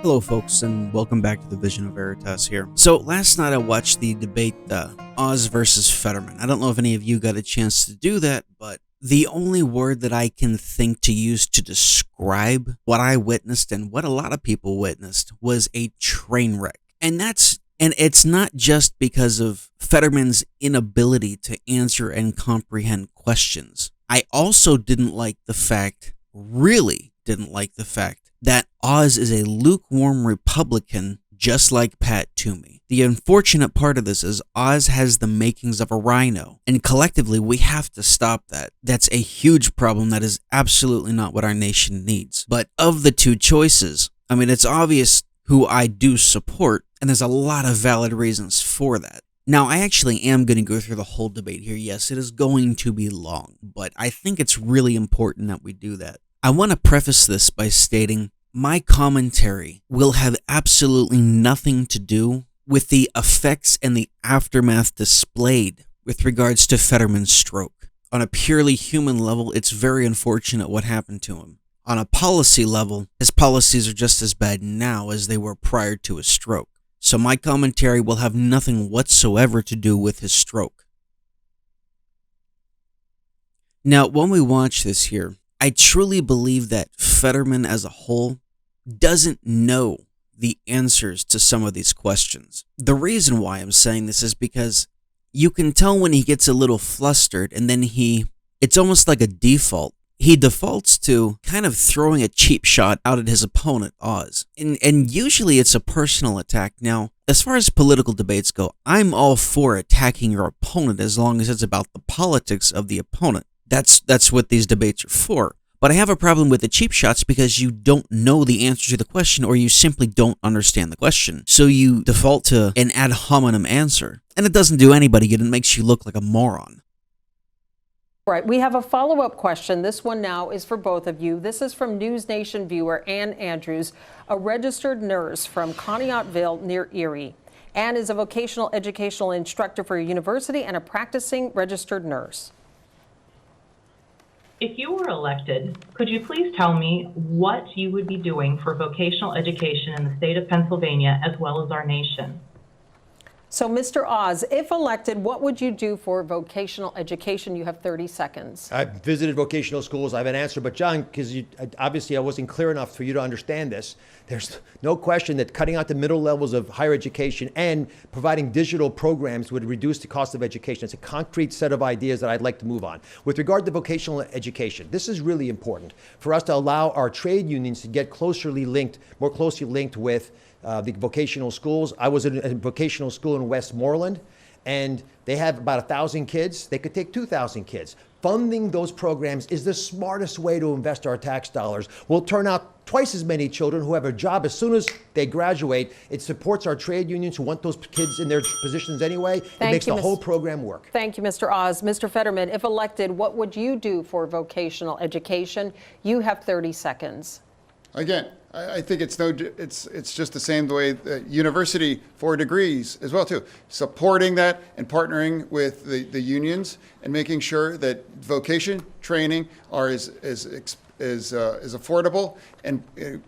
Hello, folks, and welcome back to the Vision of Veritas here. So, last night I watched the debate, Oz versus Fetterman. I don't know if any of you got a chance to do that, but the only word that I can think to use to describe what I witnessed and what a lot of people witnessed was a train wreck. And it's not just because of Fetterman's inability to answer and comprehend questions. I also really didn't like the fact that Oz is a lukewarm Republican just like Pat Toomey. The unfortunate part of this is Oz has the makings of a rhino, and collectively we have to stop that. That's a huge problem that is absolutely not what our nation needs. But of the two choices, I mean, it's obvious who I do support, and there's a lot of valid reasons for that. Now, I actually am going to go through the whole debate here. Yes, it is going to be long, but I think it's really important that we do that. I want to preface this by stating my commentary will have absolutely nothing to do with the effects and the aftermath displayed with regards to Fetterman's stroke. On a purely human level, it's very unfortunate what happened to him. On a policy level, his policies are just as bad now as they were prior to his stroke. So my commentary will have nothing whatsoever to do with his stroke. Now, when we watch this here, I truly believe that Fetterman as a whole doesn't know the answers to some of these questions. The reason why I'm saying this is because you can tell when he gets a little flustered and then it's almost like a default. He defaults to kind of throwing a cheap shot out at his opponent, Oz. And usually it's a personal attack. Now, as far as political debates go, I'm all for attacking your opponent as long as it's about the politics of the opponent. That's what these debates are for. But I have a problem with the cheap shots because you don't know the answer to the question or you simply don't understand the question. So you default to an ad hominem answer. And it doesn't do anybody good. It makes you look like a moron. Right. We have a follow-up question. This one now is for both of you. This is from News Nation viewer Ann Andrews, a registered nurse from Conneautville near Erie. Ann is a vocational educational instructor for a university and a practicing registered nurse. If you were elected, could you please tell me what you would be doing for vocational education in the state of Pennsylvania as well as our nation? So, Mr. Oz, if elected, what would you do for vocational education? You have 30 seconds. I've visited vocational schools. I have an answer. But, John, because obviously I wasn't clear enough for you to understand this, there's no question that cutting out the middle levels of higher education and providing digital programs would reduce the cost of education. It's a concrete set of ideas that I'd like to move on. With regard to vocational education, this is really important for us to allow our trade unions to get more closely linked with the vocational schools. I was in a vocational school in Westmoreland, and they have about 1,000 kids. They could take 2,000 kids. Funding those programs is the smartest way to invest our tax dollars. We'll turn out twice as many children who have a job as soon as they graduate. It supports our trade unions who want those kids in their positions anyway. It makes the whole program work. Thank you, Mr. Oz. Mr. Fetterman, if elected, what would you do for vocational education? You have 30 seconds. Again, I think it's just the same the way that university 4 degrees as well too. Supporting that and partnering with the unions and making sure that vocation training are is affordable and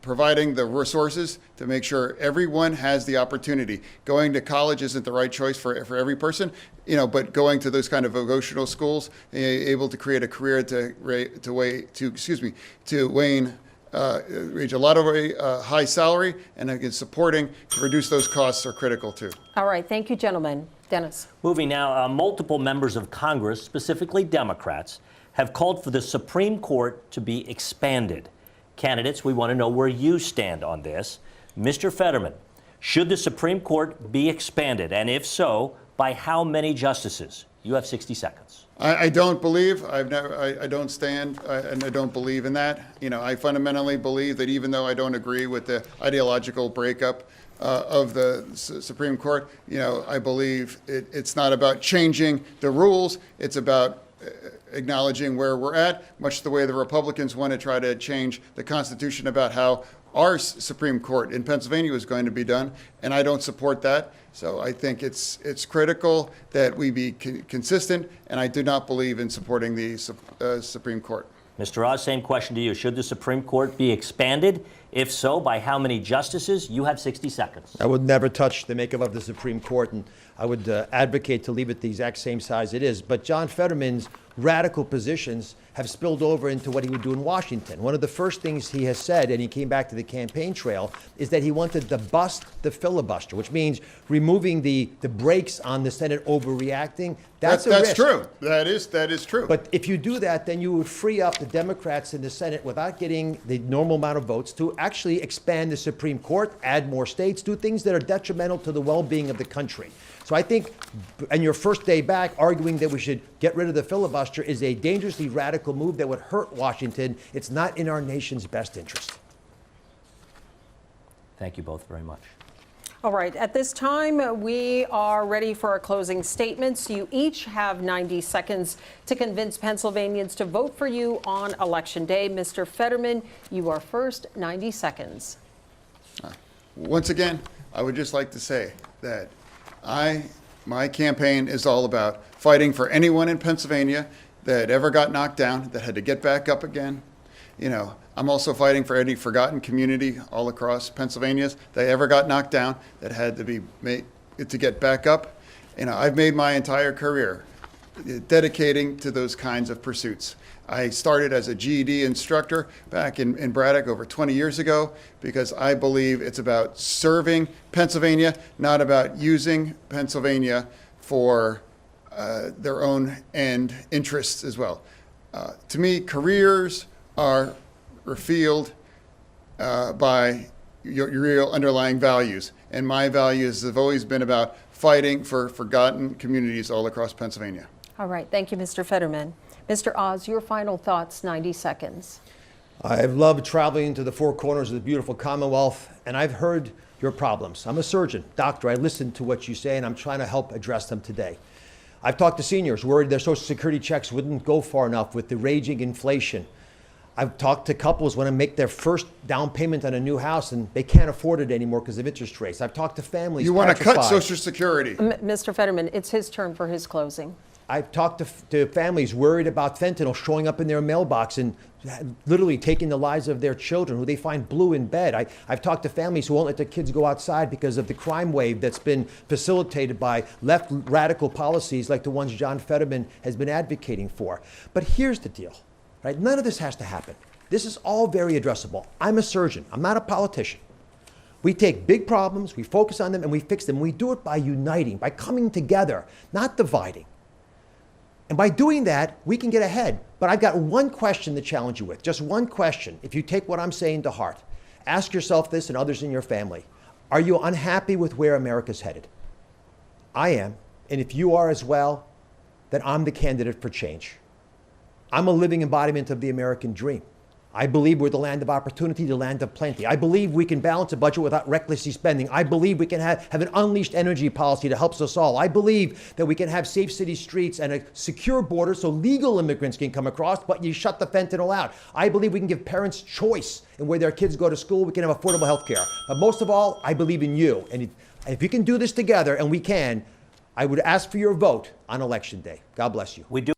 providing the resources to make sure everyone has the opportunity. Going to college isn't the right choice for every person, but going to those kind of vocational schools, able to create a career to reach a lot of high salary, and again, supporting to reduce those costs are critical too. All right, thank you, gentlemen. Dennis. Moving now, multiple members of Congress, specifically Democrats, have called for the Supreme Court to be expanded. Candidates, we want to know where you stand on this. Mr. Fetterman, should the Supreme Court be expanded? And if so, by how many justices? You have 60 seconds. I don't believe, I don't stand, and I don't believe in that. I fundamentally believe that even though I don't agree with the ideological breakup of the Supreme Court, I believe it's not about changing the rules. It's about acknowledging where we're at, much the way the Republicans want to try to change the Constitution about how our Supreme Court in Pennsylvania was going to be done, and I don't support that. So I think it's critical that we be consistent, and I do not believe in supporting the Supreme Court. Mr. Oz, same question to you. Should the Supreme Court be expanded? If so, by how many justices? You have 60 seconds. I would never touch the makeup of the Supreme Court, and I would advocate to leave it the exact same size it is. But John Fetterman's radical positions have spilled over into what he would do in Washington. One of the first things he has said, and he came back to the campaign trail, is that he wanted to bust the filibuster, which means removing the brakes on the Senate overreacting. That's That's risk. true. That is true. But if you do that, then you would free up the Democrats in the Senate without getting the normal amount of votes to actually expand the Supreme Court, add more states, do things that are detrimental to the well-being of the country. So I think, on your first day back, arguing that we should get rid of the filibuster is a dangerously radical move that would hurt Washington. It's not in our nation's best interest. Thank you both very much. All right, at this time, we are ready for our closing statements. You each have 90 seconds to convince Pennsylvanians to vote for you on Election Day. Mr. Fetterman, you are first, 90 seconds. Once again, I would just like to say that my campaign is all about fighting for anyone in Pennsylvania that ever got knocked down, that had to get back up again. You know, I'm also fighting for any forgotten community all across Pennsylvania that ever got knocked down, that had to be made to get back up. You know, I've made my entire career dedicating to those kinds of pursuits. I started as a GED instructor back in Braddock over 20 years ago because I believe it's about serving Pennsylvania, not about using Pennsylvania for their own end interests as well. To me, careers are revealed by your real underlying values. And my values have always been about fighting for forgotten communities all across Pennsylvania. All right, thank you, Mr. Fetterman. Mr. Oz, your final thoughts, 90 seconds. I've loved traveling to the four corners of the beautiful Commonwealth, and I've heard your problems. I'm a surgeon, doctor. I listen to what you say, and I'm trying to help address them today. I've talked to seniors worried their Social Security checks wouldn't go far enough with the raging inflation. I've talked to couples when I make their first down payment on a new house and they can't afford it anymore because of interest rates. I've talked to families. You want to cut petrified. Social Security. Mr. Fetterman, it's his turn for his closing. I've talked to families worried about fentanyl showing up in their mailbox and literally taking the lives of their children who they find blue in bed. I've talked to families who won't let their kids go outside because of the crime wave that's been facilitated by left radical policies like the ones John Fetterman has been advocating for. But here's the deal, right? None of this has to happen. This is all very addressable. I'm a surgeon. I'm not a politician. We take big problems, we focus on them, and we fix them. We do it by uniting, by coming together, not dividing. And by doing that, we can get ahead. But I've got one question to challenge you with, just one question. If you take what I'm saying to heart, ask yourself this and others in your family. Are you unhappy with where America's headed? I am. And if you are as well, then I'm the candidate for change. I'm a living embodiment of the American dream. I believe we're the land of opportunity, the land of plenty. I believe we can balance a budget without recklessly spending. I believe we can have an unleashed energy policy that helps us all. I believe that we can have safe city streets and a secure border so legal immigrants can come across, but you shut the fentanyl out. I believe we can give parents choice in where their kids go to school. We can have affordable health care. But most of all, I believe in you. And if you can do this together, and we can, I would ask for your vote on Election Day. God bless you. We do.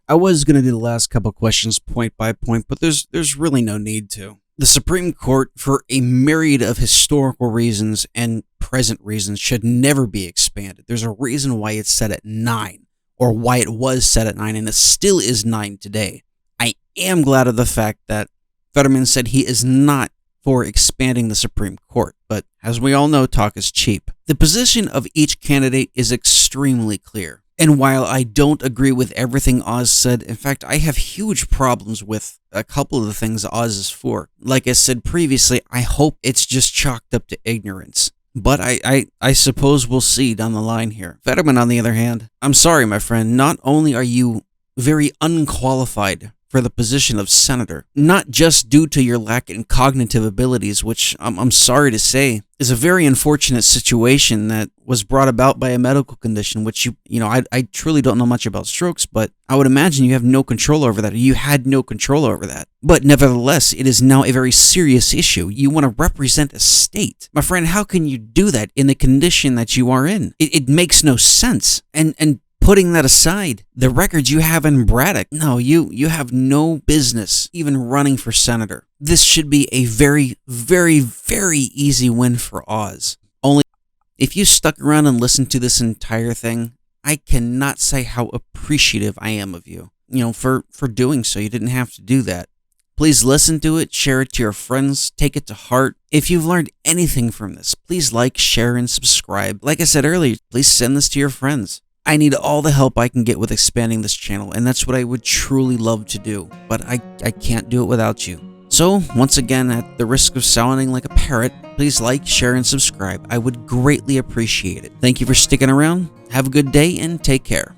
I was going to do the last couple questions point by point, but there's really no need to. The Supreme Court, for a myriad of historical reasons and present reasons, should never be expanded. There's a reason why it's set at 9, or why it was set at 9, and it still is 9 today. I am glad of the fact that Fetterman said he is not for expanding the Supreme Court, but as we all know, talk is cheap. The position of each candidate is extremely clear. And while I don't agree with everything Oz said, in fact, I have huge problems with a couple of the things Oz is for. Like I said previously, I hope it's just chalked up to ignorance. But I suppose we'll see down the line here. Fetterman, on the other hand, I'm sorry, my friend, not only are you very unqualified for the position of senator, not just due to your lack in cognitive abilities, which I'm sorry to say is a very unfortunate situation that was brought about by a medical condition, which I truly don't know much about strokes, but I would imagine you have no control over that, or you had no control over that. But nevertheless, it is now a very serious issue. You want to represent a state. My friend, how can you do that in the condition that you are in? It makes no sense. And putting that aside, the records you have in Braddock, no, you have no business even running for senator. This should be a very, very, very easy win for Oz. Only if you stuck around and listened to this entire thing, I cannot say how appreciative I am of you, for doing so. You didn't have to do that. Please listen to it, share it to your friends, take it to heart. If you've learned anything from this, please like, share, and subscribe. Like I said earlier, please send this to your friends. I need all the help I can get with expanding this channel, and that's what I would truly love to do, but I can't do it without you. So, once again, at the risk of sounding like a parrot, please like, share, and subscribe. I would greatly appreciate it. Thank you for sticking around. Have a good day, and take care.